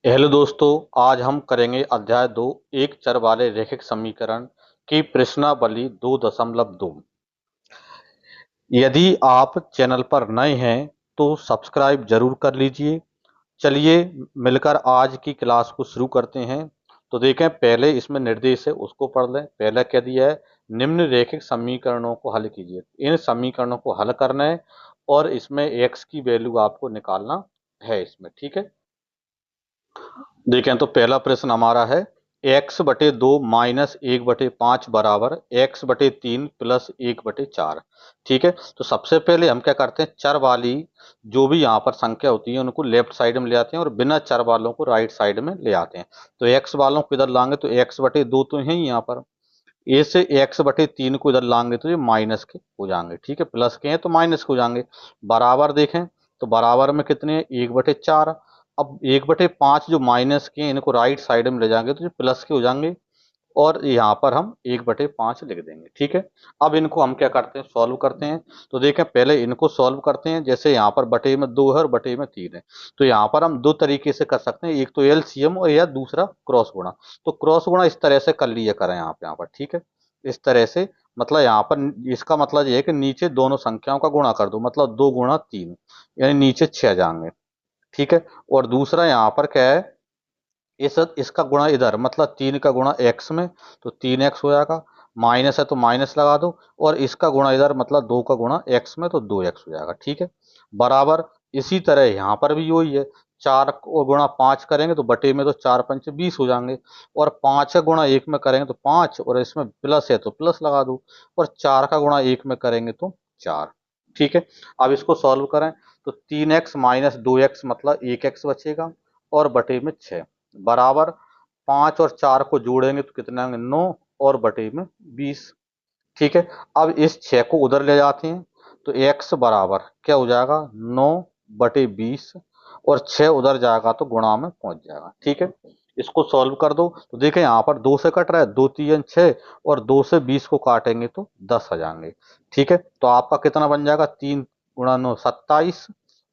Hello दोस्तों, आज हम करेंगे अध्याय 2 एक चर वाले रैखिक समीकरण की प्रश्नावली 2.2। यदि आप चैनल पर नए हैं तो सब्सक्राइब जरूर कर लीजिए। चलिए मिलकर आज की क्लास को शुरू करते हैं। तो देखें, पहले इसमें निर्देश है उसको पढ़ लें। पहला क्या दिया है, निम्न रैखिक समीकरणों को हल कीजिए। इन समीकरणों को हल करना है और इसमें एक्स की वैल्यू आपको निकालना है इसमें। ठीक है, देखें तो पहला प्रश्न हमारा है एक्स बटे दो माइनस एक बटे पांच बराबर एक्स बटे तीन प्लस एक बटे चार। ठीक है, तो सबसे पहले हम क्या करते हैं, चर वाली जो भी यहाँ पर संख्या होती है उनको लेफ्ट साइड में ले आते हैं और बिना चर वालों को राइट साइड में ले आते हैं। तो एक्स वालों को इधर लाएंगे तो एक्स बटे दो तो है ही यहाँ पर, ए से एक्स बटे तीन को इधर लाएंगे तो ये माइनस के हो जाएंगे। ठीक है, प्लस के हैं तो माइनस के हो जाएंगे। बराबर देखें तो बराबर में कितने हैं, एक बटे चार। अब एक बटे पांच जो माइनस के हैं इनको राइट साइड में ले जाएंगे तो ये प्लस के हो जाएंगे और यहाँ पर हम एक बटे पांच लिख देंगे। ठीक है, अब इनको हम क्या करते हैं, सॉल्व करते हैं। तो देखें पहले इनको सॉल्व करते हैं। जैसे यहाँ पर बटे में दो है और बटे में तीन है, तो यहाँ पर हम दो तरीके से कर सकते हैं, एक तो एलसीएम और या दूसरा क्रॉस गुणा। तो क्रॉस गुणा इस तरह से कर लिया करें यहाँ पर। ठीक है, इस तरह से मतलब यहाँ पर इसका मतलब ये है कि नीचे दोनों संख्याओं का गुणा कर दो, मतलब दो गुणा तीन, यानी नीचे छह जाएंगे। ठीक है, और दूसरा यहाँ पर क्या है, इसका गुणा इधर, मतलब तीन का गुणा एक्स में तो तीन एक्स हो जाएगा। माइनस है तो माइनस लगा दो, और इसका गुणा इधर मतलब दो का गुणा एक्स में तो दो एक्स हो जाएगा। ठीक है, बराबर इसी तरह यहाँ पर भी वही है। चार को गुणा पांच करेंगे तो बटे में तो चार पंच 20 हो जाएंगे, और पांच का गुणा एक में करेंगे तो पांच, और इसमें प्लस है तो प्लस लगा दो, और चार का गुणा एक में करेंगे तो चार। ठीक है, अब इसको सॉल्व करें तो तीन एक्स माइनस दो एक्स मतलब एक एक्स बचेगा, और बटे में छः, बराबर पांच और चार को जोड़ेंगे तो कितने आएंगे, नौ, और बटे में 20। ठीक है, अब इस छह को उधर ले जाते हैं तो x बराबर क्या हो जाएगा, नौ बटे 20, और छह उधर जाएगा तो गुणा में पहुंच जाएगा। ठीक है, इसको सॉल्व कर दो तो देखें यहाँ पर दो से कट रहा है, दो तीन छह, और दो से 20 को काटेंगे तो 10 आ जाएंगे। ठीक है, तो आपका कितना बन जाएगा, तीन गुणा नौ 27,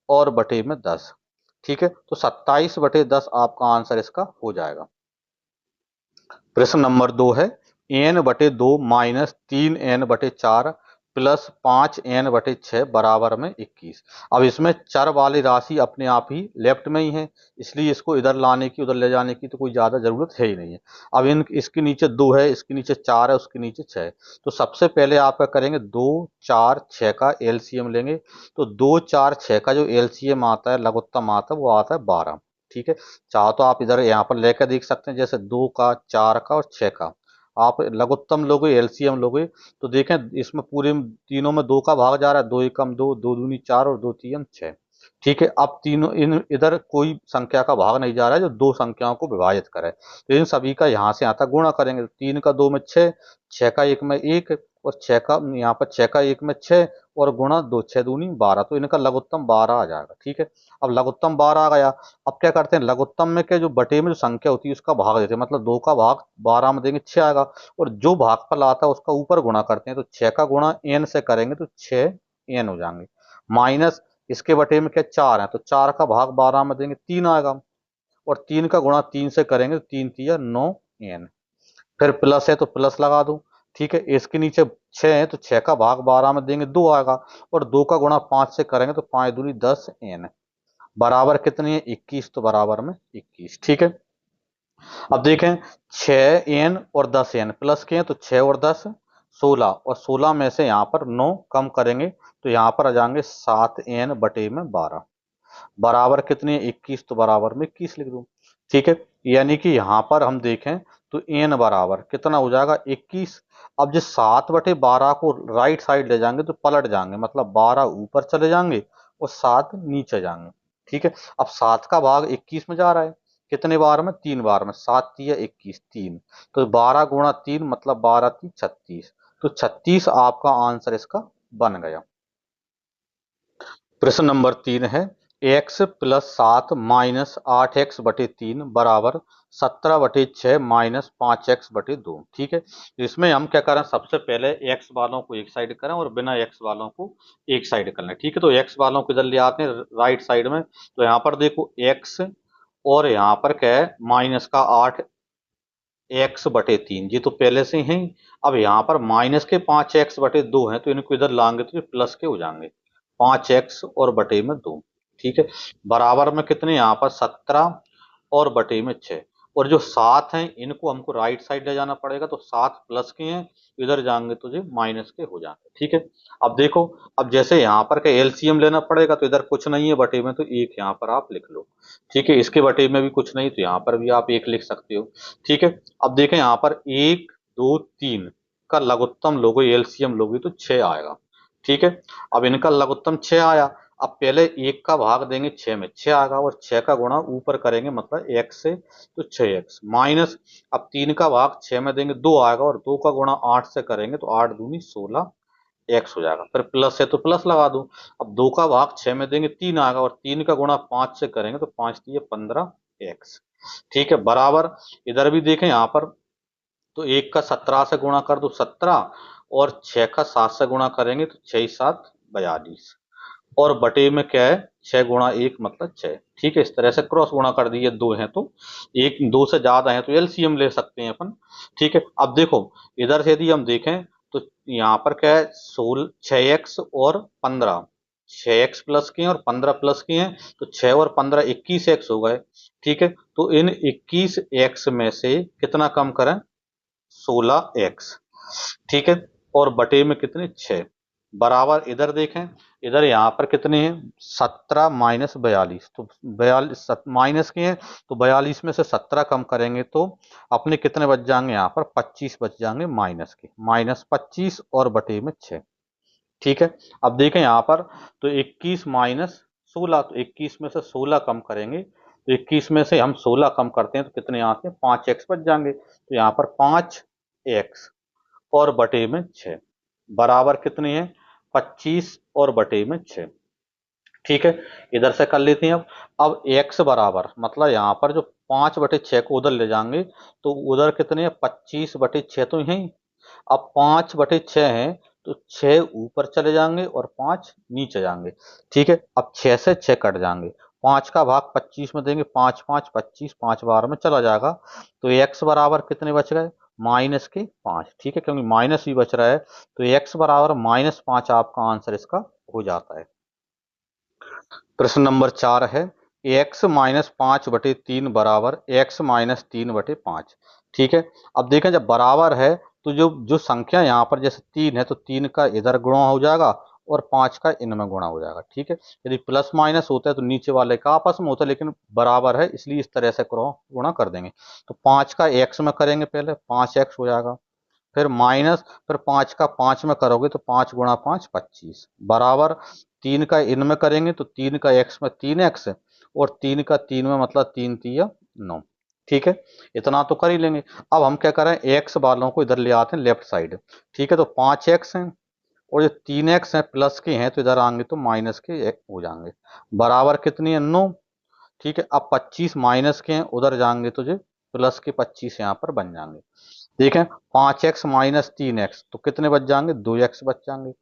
और बटे में 10। ठीक है, तो 27 बटे 10 आपका आंसर इसका हो जाएगा। प्रश्न नंबर 2 है एन बटे दो माइनस तीन एन बटे चार प्लस पांच एन बटे छः बराबर में 21। अब इसमें चर वाली राशि अपने आप ही लेफ्ट में ही है, इसलिए इसको इधर लाने की उधर ले जाने की तो कोई ज़्यादा ज़रूरत है ही नहीं है। अब इन इसके नीचे दो है, इसके नीचे चार है, उसके नीचे छः है। तो सबसे पहले आप क्या करेंगे, दो चार छः का एलसीएम लेंगे। तो दो चार छः का जो एलसीएम आता है, लघुत्तम आता है, वो आता है 12। ठीक है, चाहो तो आप इधर यहाँ पर लेकर देख सकते हैं, जैसे दो का चार का और छह का आप लघुत्तम लोगे एलसीएम लोगे तो देखें इसमें पूरे तीनों में दो का भाग जा रहा है, दो एकम दो, दो दूनी चार, और दो तीन छह। ठीक है, अब तीनों इन इधर कोई संख्या का भाग नहीं जा रहा है जो दो संख्याओं को विभाजित करे, तो इन सभी का यहाँ से यहाँ तक गुणा करेंगे। तो तीन का दो में छह, छह का एक में एक, और छह का यहाँ पर छह का एक में छह, और गुणा दो छह दूनी 12, तो इनका लघुत्तम 12 आ जाएगा। ठीक है, अब लघुत्तम 12 आ गया। अब क्या करते हैं, लघुत्तम में क्या जो बटे में जो संख्या होती है उसका भाग देते हैं, मतलब दो का भाग 12 में देंगे 6 आएगा, और जो भागफल आता है उसका ऊपर गुणा करते हैं, तो 6 का गुणा एन से करेंगे तो 6 एन हो जाएंगे। माइनस इसके बटे में क्या चार है, तो चार का भाग 12 में देंगे 3 आएगा, और तीन का गुणा तीन से करेंगे तो तीन तिया 9 एन। फिर प्लस है तो प्लस लगा दो। ठीक है, इसके नीचे छह है तो छह का भाग 12 में देंगे दो आएगा, और दो का गुणा पांच से करेंगे तो पांच दूनी 10 एन, बराबर कितनी है 21, तो बराबर में 21। ठीक है, अब देखें छह एन और 10 एन प्लस के हैं तो छह और 10 16, और 16 में से यहाँ पर 9 कम करेंगे तो यहाँ पर आ जाएंगे 7 एन बटे में 12, बराबर कितनी है 21, तो बराबर में 21 लिख दूं। ठीक है, यानी कि यहाँ पर हम देखें तो एन बराबर कितना हो जाएगा 21। अब जिस 7/12 को राइट साइड ले जाएंगे तो पलट जाएंगे, मतलब 12 ऊपर चले जाएंगे और 7 नीचे जाएंगे। ठीक है, अब 7 का भाग 21 में जा रहा है, कितने बार में, तीन बार में, 7 तिया 21 तीन, तो 12 गुणा तीन मतलब 12 ती 36, तो 36 आपका आंसर इसका बन गया। प्रश्न नंबर 3 है एक्स प्लस सात माइनस आठ एक्स बटे तीन बराबर 17/6 माइनस पांच एक्स बटे दो। ठीक है, तो इसमें हम क्या करें, सबसे पहले एक्स वालों को एक साइड करें और बिना एक्स वालों को एक साइड कर लें। ठीक है, तो एक्स वालों को इधर ले आते हैं राइट साइड में, तो यहाँ पर देखो एक्स और यहाँ पर क्या है माइनस का 8x/3, ये तो पहले से ही। अब यहाँ पर माइनस के 5x/2 है तो इनको इधर लाएंगे तो ये प्लस के हो जाएंगे, 5x और बटे में 2। ठीक है, बराबर में कितने यहाँ पर 17 और बटे में 6। और जो 7 हैं इनको हमको राइट साइड ले जाना पड़ेगा, तो 7 प्लस के हैं, इधर जाएंगे तो ये माइनस के हो जाएंगे। ठीक है, अब देखो, अब जैसे यहाँ पर का एलसीएम लेना पड़ेगा, तो इधर कुछ नहीं है बटे में, तो एक यहाँ पर आप लिख लो। ठीक है, इसके बटे में भी कुछ नहीं, तो यहाँ पर भी आप एक लिख सकते हो। ठीक है, अब देखें यहाँ पर 1 2 3 का लघुत्तम लोगे, एलसीएम लोगे तो 6 आएगा। ठीक है, अब इनका लघुत्तम 6 आया। अब पहले 1 का भाग देंगे 6 में, 6 आएगा, और 6 का गुणा ऊपर करेंगे मतलब x से, तो 6x माइनस। अब 3 का भाग 6 में देंगे 2 आएगा, और 2 का गुणा 8 से करेंगे तो 8 दूनी 16x हो जाएगा। फिर प्लस है तो प्लस लगा दूं। अब 2 का भाग 6 में देंगे 3 आएगा, और 3 का गुणा 5 से करेंगे तो 5 दिए 15x। ठीक है, बराबर इधर भी देखें यहाँ पर, तो 1 का 17 से गुणा कर दो 17, और 6 का 7 से गुणा करेंगे तो 6 7 42, और बटे में क्या है 6 गुणा 1 मतलब 6। ठीक है, इस तरह से क्रॉस गुणा कर दिए, 2 है तो एक, 2 से ज्यादा है तो एलसीएम ले सकते हैं अपन। ठीक है, अब देखो इधर से यदि हम देखें तो यहाँ पर क्या है 6x और 15, 6x प्लस के हैं और 15 प्लस के हैं, तो 6 और 15 21x हो गए। ठीक है, तो इन 21x में से कितना कम करें, 16x। ठीक है, और बटे में कितने 6, बराबर इधर देखें, इधर यहाँ पर कितने हैं 17 माइनस 42, तो 42 माइनस के हैं, तो 42 में से 17 कम करेंगे तो अपने कितने बच जाएंगे, यहाँ पर 25 बच जाएंगे माइनस के, -25 और बटे में 6। ठीक है, अब देखें यहाँ पर, तो 21 माइनस 16, तो 21 में से 16 कम करेंगे, तो 21 में से हम 16 कम करते हैं तो कितने यहाँ से 5x बच जाएंगे, तो यहाँ पर 5x और बटे में 6, बराबर कितने हैं 25 और बटे में 6। ठीक है, इधर से कर लेते हैं। अब x बराबर मतलब यहाँ पर जो 5/6 को उधर ले जाएंगे, तो उधर कितने हैं 25/6 तो यही। अब 5/6 है तो 6 ऊपर चले जाएंगे और 5 नीचे जाएंगे। ठीक है, अब 6 से 6 कट जाएंगे, 5 का भाग 25 में देंगे, 5 5 25, 5 बार में चला जाएगा, तो x बराबर कितने बच गए -5। ठीक है, क्योंकि माइनस भी बच रहा है, तो x बराबर -5 आपका आंसर इसका हो जाता है। प्रश्न नंबर 4 है, x-5/3 बराबर x-3/5। ठीक है, अब देखें जब बराबर है तो जो जो संख्या यहाँ पर जैसे 3 है तो 3 का इधर गुणा हो जाएगा और 5 का इनमें गुणा हो जाएगा। ठीक है, यदि प्लस माइनस होता है तो नीचे वाले का आपस में होता है, लेकिन बराबर है इसलिए इस तरह से गुणा कर देंगे। तो 5 का x में करेंगे, पहले 5x हो जाएगा, फिर माइनस, फिर 5 का 5 में करोगे तो 5 गुणा 5 25, बराबर 3 का इनमें करेंगे तो 3 का x में 3x, और 3 का 3 में मतलब 3 3 9। ठीक है, इतना तो कर ही लेंगे। अब हम क्या करें, x वालों को इधर ले आते हैं लेफ्ट साइड। ठीक है, तो 5x हैं, और जो 3x हैं प्लस के हैं तो इधर आएंगे तो माइनस के हो जाएंगे, बराबर कितनी है 9। ठीक है, अब 25 माइनस के हैं, उधर जाएंगे तो जो प्लस के 25 यहाँ पर बन जाएंगे। देखें 5x माइनस 3x तो कितने बच जाएंगे 2x बच जाएंगे,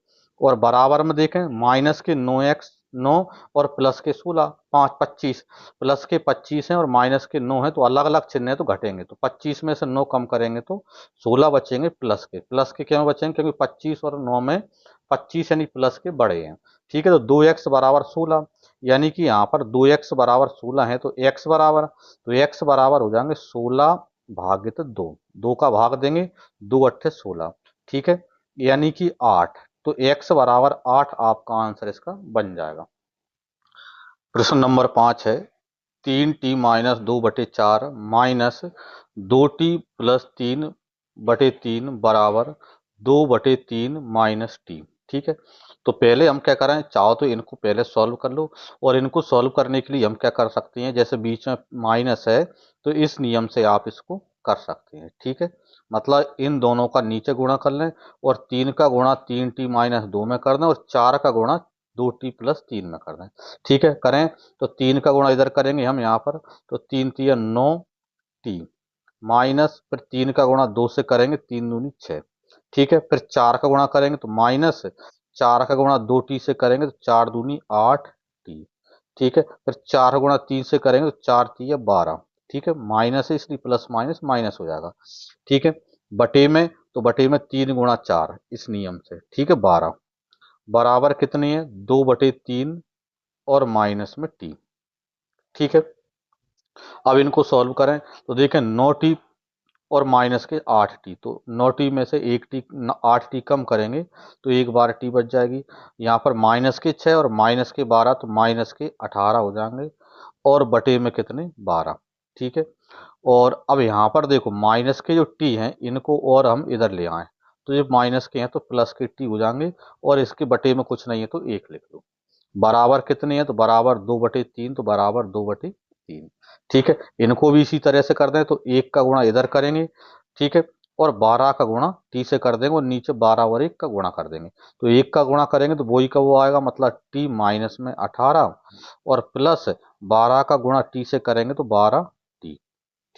और बराबर में देखें माइनस के 9x 9 और प्लस के 16 5 25, प्लस के 25 हैं और माइनस के 9 है तो अलग अलग चिन्ह है तो घटेंगे, तो 25 में से 9 कम करेंगे तो 16 बचेंगे प्लस के। प्लस के क्यों बचेंगे, क्योंकि 25 और 9 में 25 यानी प्लस के बड़े हैं। ठीक है, तो 2x बराबर 16, यानी कि यहाँ पर 2x बराबर 16 है, तो x बराबर, तो x बराबर हो जाएंगे 16 भागित 2, 2 का भाग देंगे, 2 अट्ठे 16। ठीक है, यानी कि 8, तो x बराबर 8 आपका आंसर इसका बन जाएगा। प्रश्न नंबर 5 है, 3t minus 2/4 minus 2t plus 3/3 बराबर 2/3 माइनस टी। ठीक है, तो पहले हम क्या करें, चाहो तो इनको पहले सॉल्व कर लो, और इनको सॉल्व करने के लिए हम क्या कर सकते हैं, जैसे बीच में माइनस है तो इस नियम से आप इसको कर सकते हैं। ठीक है, मतलब इन दोनों का नीचे गुणा कर लें, और 3 का गुणा 3t माइनस 2 में कर दें, और 4 का गुणा 2t प्लस 3 में कर दें। ठीक है, करें तो 3 का गुणा इधर करेंगे हम यहाँ पर, तो 3 3 9 टी, माइनस फिर 3 का गुणा 2 से करेंगे, 3 दूनी 6। ठीक है, फिर 4 का गुणा करेंगे तो माइनस 4 का गुणा 2t से करेंगे तो 4 दूनी 8 टी। ठीक है। फिर 4 गुणा 3 से करेंगे तो 4 3 12, ठीक है। माइनस है इसलिए प्लस माइनस माइनस हो जाएगा, ठीक है। बटे में, तो बटे में 3 गुणा 4 इस नियम से, ठीक है, 12 बराबर कितनी है 2/3 और माइनस में टी, ठीक है। अब इनको सॉल्व करें तो देखें 9t और माइनस के 8t, तो 9t में से 1t 8t कम करेंगे तो एक बार t बच जाएगी। यहाँ पर माइनस के 6 और माइनस के 12 तो माइनस के 18 हो जाएंगे और बटे में कितने 12, ठीक है। और अब यहाँ पर देखो माइनस के जो t हैं इनको और हम इधर ले आए, तो ये माइनस के हैं तो प्लस के t हो जाएंगे और इसके बटे में कुछ नहीं है तो 1 लिख लो। बराबर कितनी है तो बराबर 2/3, तो बराबर 2/3, ठीक है। इनको भी इसी तरह से कर दें तो 1 का गुणा इधर करेंगे, ठीक है, और 12 का गुणा टी से कर देंगे और नीचे 12 और 1 का गुणा कर देंगे। तो 1 का गुणा करेंगे तो वही का वो आएगा, मतलब टी माइनस में 18 और प्लस 12 का गुणा टी से करेंगे तो 12t,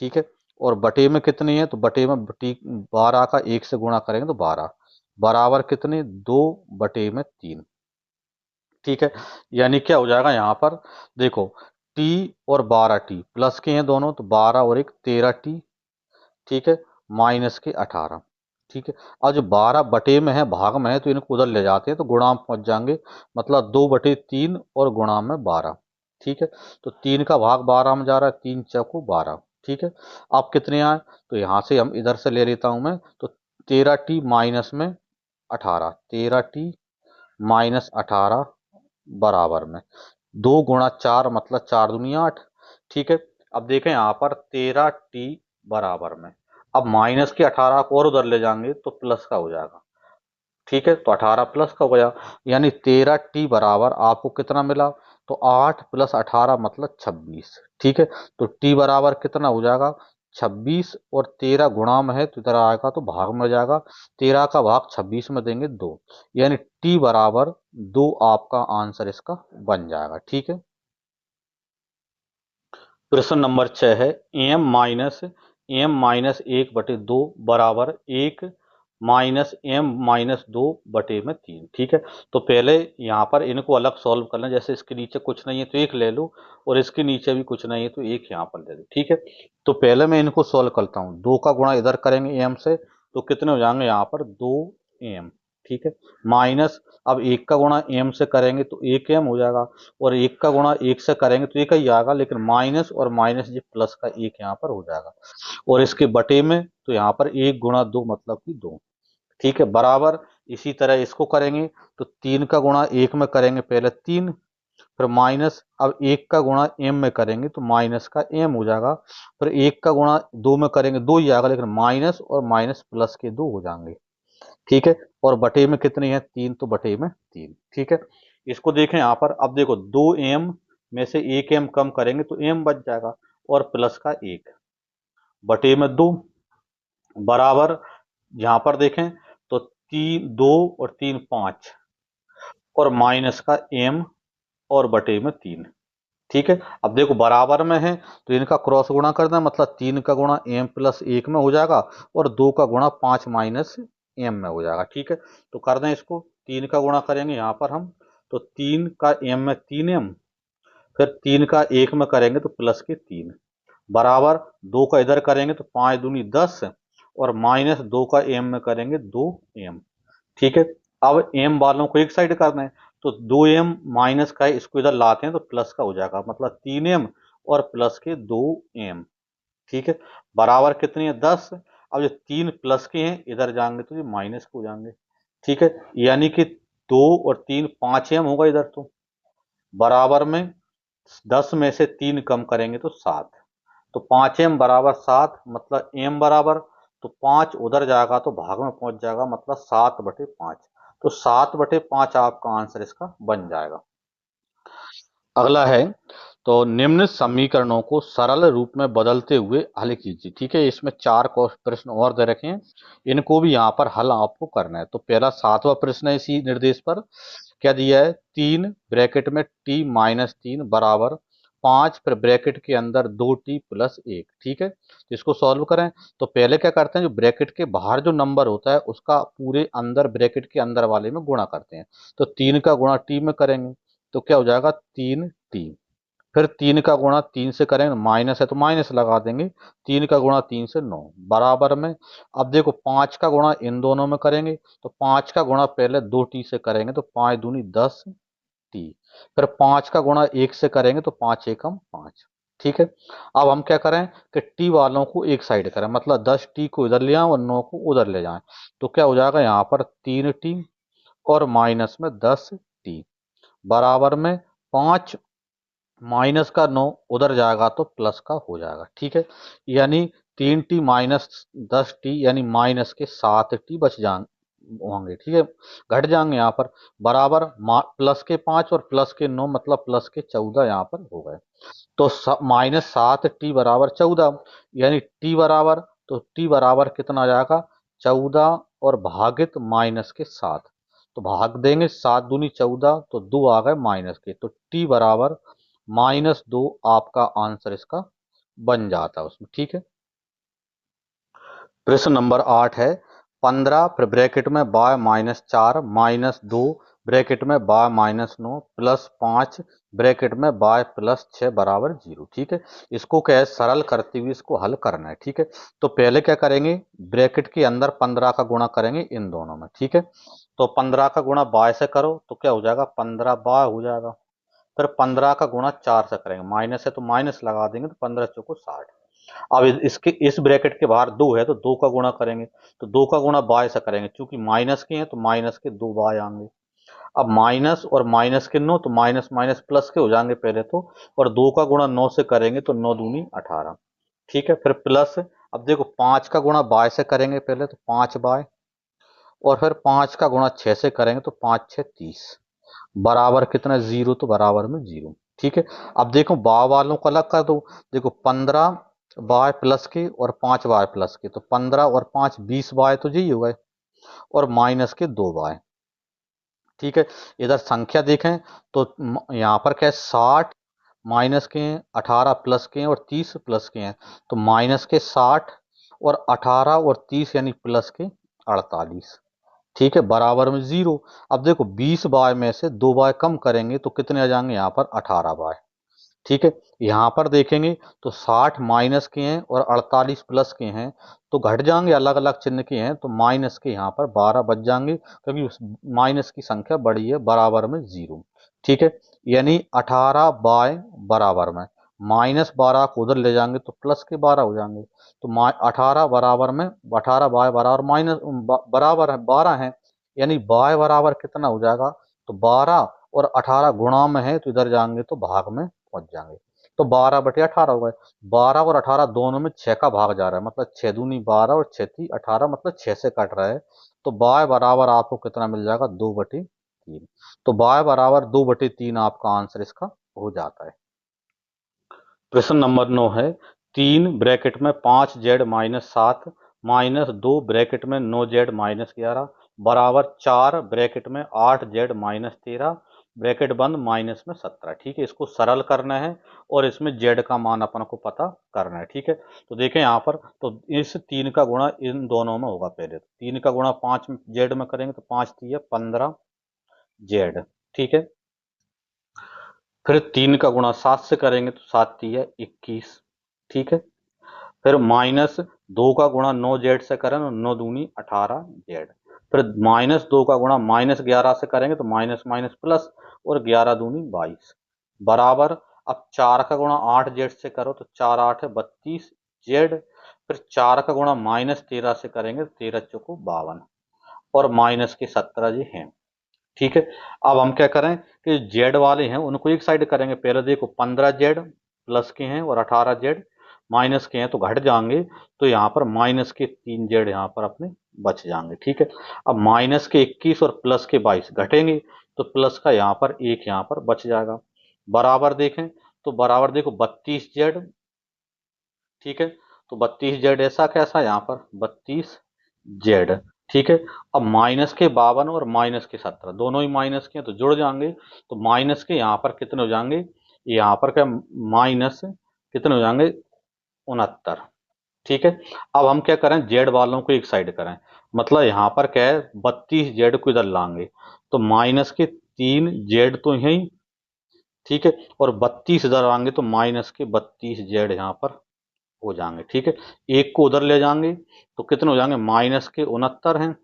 ठीक है। और बटे में कितनी है तो बटे में टी 12 का 1 से गुणा करेंगे तो 12 बराबर कितने 2/3, ठीक है। यानी क्या हो जाएगा यहाँ पर देखो टी और 12t प्लस के हैं दोनों तो 12 और 1 13t, ठीक है, माइनस के 18, ठीक है। अब जो 12 बटे में है भाग में है तो इनको उधर ले जाते हैं तो गुणा में पहुंच जाएंगे, मतलब 2/3 और गुणा में 12, ठीक है। तो 3 का भाग 12 में जा रहा है, 3 चौको 12, ठीक है। अब कितने आए तो यहाँ से हम इधर से ले लेता हूं मैं, तो 13t माइनस में 18, 13t माइनस 18 बराबर में 2 गुणा 4 मतलब 4 दूनी 8, ठीक है। अब देखें यहाँ पर 13t बराबर में, अब माइनस के 18 को और उधर ले जाएंगे तो प्लस का हो जाएगा, ठीक है। तो 18 प्लस का हो गया, यानी 13t बराबर आपको कितना मिला तो 8 + 18 मतलब 26, ठीक है। तो t बराबर कितना हो जाएगा 26 और 13 गुणा में है तो इधर आएगा तो भाग में हो जाएगा, 13 का भाग 26 में देंगे 2, यानी t बराबर 2 आपका आंसर इसका बन जाएगा, ठीक है। प्रश्न नंबर 6 है m-1/2 बराबर 1 -m-2/3, ठीक है। तो पहले यहाँ पर इनको अलग सॉल्व कर लें, जैसे इसके नीचे कुछ नहीं है तो 1 ले लो और इसके नीचे भी कुछ नहीं है तो 1 यहाँ पर ले लो, ठीक है। तो पहले मैं इनको सॉल्व करता हूँ, 2 का गुणा इधर करेंगे m से तो कितने हो जाएंगे यहाँ पर 2m, ठीक है, माइनस अब 1 का गुणा m से करेंगे तो 1m हो जाएगा और 1 का गुणा 1 से करेंगे तो 1 ही आएगा, लेकिन माइनस और माइनस ये प्लस का 1 यहाँ पर हो जाएगा और इसके बटे में तो यहाँ पर 1 गुणा 2 मतलब कि 2, ठीक है, बराबर। इसी तरह इसको करेंगे तो 3 का गुणा 1 में करेंगे पहले 3, फिर माइनस अब 1 का गुणा m में करेंगे तो माइनस का m हो जाएगा, फिर 1 का गुणा 2 में करेंगे 2 ही आएगा, लेकिन माइनस और माइनस प्लस के 2 हो जाएंगे, ठीक है। और बटे में कितनी है 3 तो बटे में 3, ठीक है। इसको देखें यहाँ पर, अब देखो 2m में से 1m कम करेंगे तो m बच जाएगा और प्लस का 1 बटे में 2 बराबर, यहाँ पर देखें तो 3 2 और 3 5 और माइनस का m और बटे में 3, ठीक है। अब देखो बराबर में है तो इनका क्रॉस गुणा कर दें, मतलब 3 का गुणा m + 1 में हो जाएगा और 2 का गुणा 5 माइनस m में हो जाएगा, ठीक है। तो कर दें इसको, 3 का गुणा करेंगे यहाँ पर हम तो 3 का m में 3m, फिर 3 का 1 में करेंगे तो प्लस के 3 बराबर 2 का इधर करेंगे तो 5 दूनी 10 और माइनस 2 का m में करेंगे 2m, ठीक है। अब m वालों को एक साइड करना है तो 2m माइनस का है इसको इधर लाते हैं तो प्लस का हो जाएगा, मतलब 3m और प्लस के 2m, ठीक है, बराबर कितनी है 10। अब ये 3 प्लस के हैं इधर जाएंगे तो ये माइनस के हो जाएंगे, ठीक है, यानी कि 2 और 3 5m होगा इधर, तो बराबर में 10 में से 3 कम करेंगे तो 7, तो 5m बराबर 7 मतलब m बराबर, तो 5 उधर जाएगा तो भाग में पहुंच जाएगा, मतलब 7/5, तो 7/5 आपका आंसर इसका बन जाएगा। अगला है तो निम्न समीकरणों को सरल रूप में बदलते हुए हल कीजिए, ठीक है। इसमें 4 प्रश्न और दे रखे हैं, इनको भी यहाँ पर हल आपको करना है। तो पहला 7वां प्रश्न है इसी निर्देश पर, क्या दिया है 3 ब्रैकेट में t-3 बराबर 5 फिर ब्रैकेट के अंदर 2t + 1, ठीक है। तो इसको सॉल्व करें तो पहले क्या करते हैं जो ब्रैकेट के बाहर जो नंबर होता है उसका पूरे अंदर ब्रैकेट के अंदर वाले में गुणा करते हैं, तो 3 का गुणा t में करेंगे तो क्या हो जाएगा 3t, फिर 3 का गुणा 3 से करेंगे, माइनस है तो माइनस लगा देंगे, 3 का गुणा 3 से 9 बराबर में। अब देखो 5 का गुणा इन दोनों में करेंगे तो 5 का गुणा पहले 2t से करेंगे तो 5 दूनी 10t। फिर 5 का गुणा 1 से करेंगे तो 5 एकम 5। ठीक है, अब हम क्या करें कि टी वालों को एक साइड करें, मतलब 10t को इधर ले आए और 9 को उधर ले जाएं। तो क्या हो जाएगा, यहाँ पर 3t और माइनस में 10t बराबर में 5 माइनस का 9 उधर जाएगा तो प्लस का हो जाएगा। ठीक है, यानी 3t माइनस 10t यानी माइनस के 7t बच जाएंगे होंगे। ठीक है, घट जाएंगे यहाँ पर बराबर प्लस के 5 और प्लस के 9 मतलब प्लस के 14 यहाँ पर हो गए। तो माइनस 7t बराबर 14 यानी t बराबर, तो t बराबर कितना आ जाएगा 14 और भागित माइनस के 7। तो भाग देंगे 7 दूनी 14 तो 2 आ गए माइनस के, तो t बराबर -2 आपका आंसर इसका बन जाता है उसमें। ठीक है, प्रश्न नंबर 8 है 15 फिर ब्रैकेट में बाय -4 -2 ब्रैकेट में बाय -9 +5 ब्रैकेट में बाय +6 बराबर 0। ठीक है, इसको क्या है सरल करते हुए इसको हल करना है। ठीक है, तो पहले क्या करेंगे, ब्रैकेट के अंदर 15 का गुणा करेंगे इन दोनों में। ठीक है, तो 15 का गुणा बाय से करो तो क्या हो जाएगा 15 बाय हो जाएगा। फिर 15 का गुणा 4 से करेंगे, माइनस है तो माइनस लगा देंगे तो 15 चौको 60। अब इसके इस ब्रैकेट के बाहर 2 है तो 2 का गुणा करेंगे, तो 2 का गुणा बाय से करेंगे, क्योंकि माइनस के हैं तो माइनस के 2 बाय आएंगे। अब माइनस और माइनस के 9 तो माइनस माइनस प्लस के हो जाएंगे पहले तो, और 2 का गुणा 9 से करेंगे तो 9 दूनी 18। ठीक है, फिर प्लस, अब देखो 5 का गुणा बाय से करेंगे पहले तो 5 बाय, और फिर 5 का गुणा 6 से करेंगे तो 5 6 30 बराबर कितना 0, तो बराबर में 0। ठीक है, अब देखो बा वालों को अलग कर दो, देखो 15 बाय प्लस के और 5 बाय प्लस के, तो 15 और 5 20 बाय तो यही हो गए, और माइनस के 2 बाय। ठीक है, इधर संख्या देखें तो यहाँ पर क्या है 60 माइनस के हैं, 18 प्लस के हैं और 30 प्लस के हैं, तो माइनस के 60 और 18 और 30 यानी प्लस के 48। ठीक है, बराबर में 0। अब देखो 20 बाय में से 2 बाय कम करेंगे तो कितने आ जाएंगे यहाँ पर 18 बाय। ठीक है, यहाँ पर देखेंगे तो 60 माइनस के हैं और 48 प्लस के हैं, तो घट जाएंगे, अलग अलग चिन्ह के हैं तो माइनस के यहाँ पर 12 बच जाएंगे, क्योंकि माइनस की संख्या बड़ी है बराबर में 0। ठीक है, यानी 18 बाय बराबर में -12 को उधर ले जाएंगे तो प्लस के 12 हो जाएंगे, तो 18 बराबर में 18 बाय बराबर माइनस बराबर है 12 है, यानी बाय बराबर कितना हो जाएगा, तो 12 और 18 गुणा में है तो इधर जाएंगे तो भाग में पहुंच जाएंगे, तो 12/18 हो गए। 12 और 18 दोनों में 6 का भाग जा रहा है, मतलब 6 दूनी 12 और 6 ती 18, मतलब 6 से कट रहा है, तो बाय बराबर आपको कितना मिल जाएगा 2/3। तो बाय बराबर 2/3 आपका आंसर इसका हो जाता है। प्रश्न नंबर 9 है 3 ब्रैकेट में 5z-7 -2 ब्रैकेट में 9z-11 बराबर 4 ब्रैकेट में 8z-13 ब्रैकेट बंद माइनस में 17। ठीक है, इसको सरल करना है और इसमें z का मान अपन को पता करना है। ठीक है, तो देखें यहाँ पर, तो इस 3 का गुणा इन दोनों में होगा, पहले तो 3 का गुणा 5 z में करेंगे तो 5 3 15z। ठीक है, फिर 3 का गुणा 7 से करेंगे तो 7 3 21। ठीक है, फिर -2 का गुणा 9z से करें तो 9 दूनी 18z। फिर -2 का गुणा -11 से करेंगे तो माइनस माइनस प्लस, और 11 दूनी 22 बराबर। अब 4 का गुणा 8z से करो तो 4 8 है 32z। फिर 4 का गुणा -13 से करेंगे तो 13 चौको 52 और माइनस के 17 जी हैं। ठीक है, अब हम क्या करें कि जेड वाले हैं उनको एक साइड करेंगे, पहले देखो 15z प्लस के हैं और 18z माइनस के हैं तो घट जाएंगे, तो यहाँ पर माइनस के 3z यहाँ पर अपने बच जाएंगे। ठीक है, अब माइनस के 21 और प्लस के 22 घटेंगे, तो प्लस का यहाँ पर 1 यहाँ पर बच जाएगा, बराबर देखें तो बराबर देखो 32z। ठीक है, तो 32z ऐसा कैसा यहाँ पर 32z। ठीक है, अब माइनस के 52 और माइनस के 17 दोनों ही माइनस के हैं तो जुड़ जाएंगे, तो माइनस के यहाँ पर कितने हो जाएंगे, यहाँ पर क्या माइनस कितने हो जाएंगे 69। ठीक है, अब हम क्या करें जेड वालों को एक साइड करें, मतलब यहाँ पर क्या है 32z को इधर लाएंगे, तो -3z तो यही ठीक है। और 32 इधर आएंगे तो माइनस के 32z यहाँ पर हो जाएंगे। ठीक है, एक को उधर ले जाएंगे तो कितने हो जाएंगे, माइनस के 69 हैं।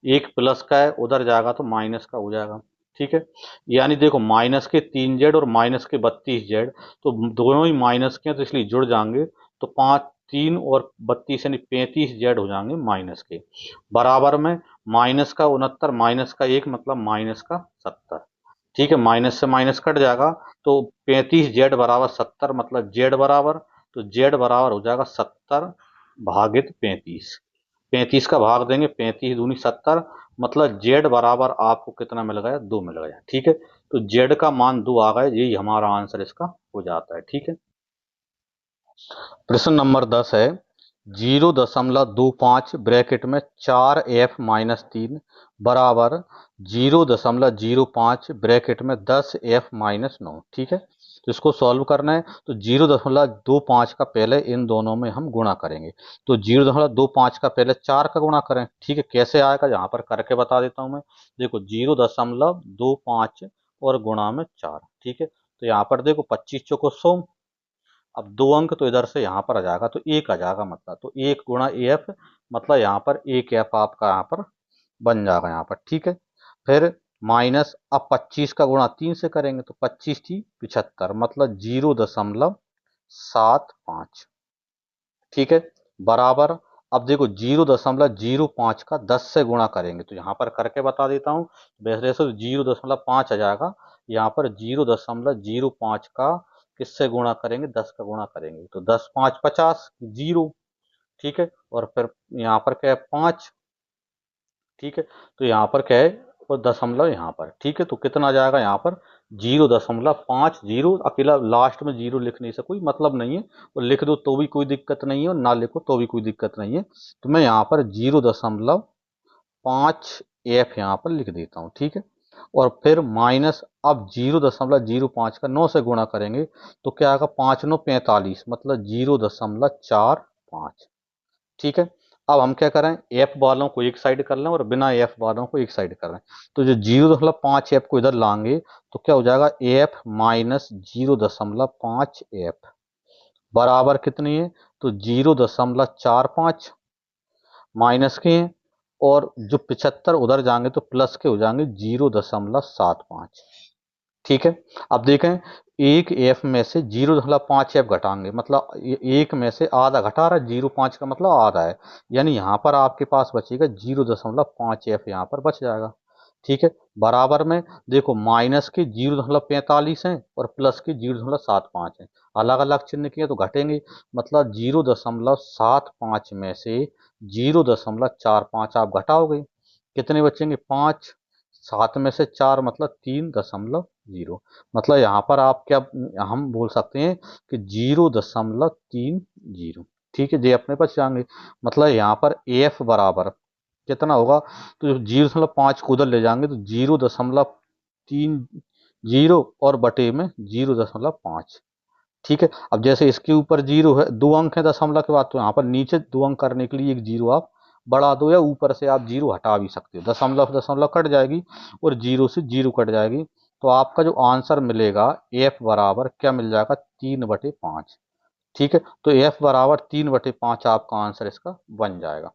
एक प्लस का है, उधर जाएगा तो माइनस का हो जाएगा। ठीक है, यानी देखो माइनस के 3z और माइनस के 32z, तो दोनों ही माइनस के हैं तो इसलिए जुड़ जाएंगे। तो 5 3 और 32 यानी 35z हो जाएंगे माइनस के। बराबर में माइनस का 69 माइनस का 1 मतलब माइनस का 70। ठीक है, माइनस से माइनस कट जाएगा तो 35z बराबर 70 मतलब z बराबर, तो z बराबर हो जाएगा 70 भागित 35। 35 का भाग देंगे, 35 दूनी 70 मतलब z बराबर आपको कितना मिल गया, 2 मिल गया। ठीक है, तो z का मान 2 आ गया, यही हमारा आंसर इसका हो जाता है। ठीक है, प्रश्न नंबर 10 है 0.25 ब्रैकेट में 4f-3 बराबर 0.05 ब्रैकेट में 10f-9। ठीक है, तो इसको सॉल्व करना है तो 0.25 का पहले इन दोनों में हम गुणा करेंगे। तो 0.25 का पहले 4 का गुणा करें। ठीक है, कैसे आएगा यहाँ पर करके बता देता हूँ मैं। देखो 0.25 और गुणा में 4। ठीक है, तो यहाँ पर देखो 25 चौको 100, अब 2 अंक तो इधर से यहाँ पर आ जाएगा तो 1 आ जाएगा, मतलब तो 1 गुणा एफ मतलब यहाँ पर 1f आपका यहाँ पर बन जाएगा यहाँ पर। ठीक है, फिर माइनस, अब 25 का गुणा 3 से करेंगे तो 25 थी 75 मतलब 0.75। ठीक है, बराबर, अब देखो 0.05 का 10 से गुणा करेंगे तो यहाँ पर करके बता देता हूँ। वैसे तो 0.5 आ जाएगा, यहाँ पर 0.05 का किससे गुणा करेंगे, 10 का गुणा करेंगे तो 10 5 50 जीरो। ठीक है, और फिर यहाँ पर क्या है 5। ठीक है, तो यहाँ पर क्या है और दशमलव यहाँ पर। ठीक है, तो कितना आ जाएगा यहाँ पर 0.50। अकेला लास्ट में जीरो लिखने से कोई मतलब नहीं है, और लिख दो तो भी कोई दिक्कत नहीं है और ना लिखो तो भी कोई दिक्कत नहीं है। तो मैं यहाँ पर 0.5 यहाँ पर लिख देता हूँ। ठीक है, और फिर माइनस, अब 0.05 का 9 से गुणा करेंगे तो क्या आएगा, 5 9 45 मतलब 0.45। ठीक है, अब हम क्या करें, एफ वालों को एक साइड कर लें और बिना एफ वालों को एक साइड कर लें। तो जो 0.5 एफ को इधर लाएंगे तो क्या हो जाएगा, एफ माइनस 0.5 एफ बराबर कितनी है, तो 0.45 माइनस के हैं, और जो 75 उधर जाएंगे तो प्लस के हो जाएंगे 0.75। ठीक है, अब देखें एक एफ में से 0.5 एफ घटाएंगे मतलब एक में से आधा घटा रहा है, 0.5 का मतलब आधा है, यानी यहाँ पर आपके पास बचेगा 0.5 एफ यहाँ पर बच जाएगा। ठीक है, बराबर में देखो माइनस के 0.45 हैं और प्लस के 0.75 हैं, अलग अलग चिन्ह किए तो घटेंगे, मतलब 0.75 में से 0.45 आप घटाओगे कितने बचेंगे, 5। 7 में से 4 मतलब 3.0, मतलब यहाँ पर आप क्या, हम बोल सकते हैं कि 0.30। ठीक है, ये अपने पास जाएंगे, मतलब यहाँ पर एफ बराबर कितना होगा, तो 0.5 को उधर ले जाएंगे तो 0.30 और बटे में 0.5। ठीक है, अब जैसे इसके ऊपर जीरो है, 2 अंक है दशमलव के बाद, तो यहाँ पर नीचे 2 अंक करने के लिए एक जीरो आप बढ़ा दो, या ऊपर से आप जीरो हटा भी सकते हो, दशमलव दशमलव कट जाएगी और जीरो से जीरो कट जाएगी। तो आपका जो आंसर मिलेगा एफ बराबर क्या मिल जाएगा, 3/5। ठीक है, तो एफ बराबर 3/5 आपका आंसर इसका बन जाएगा।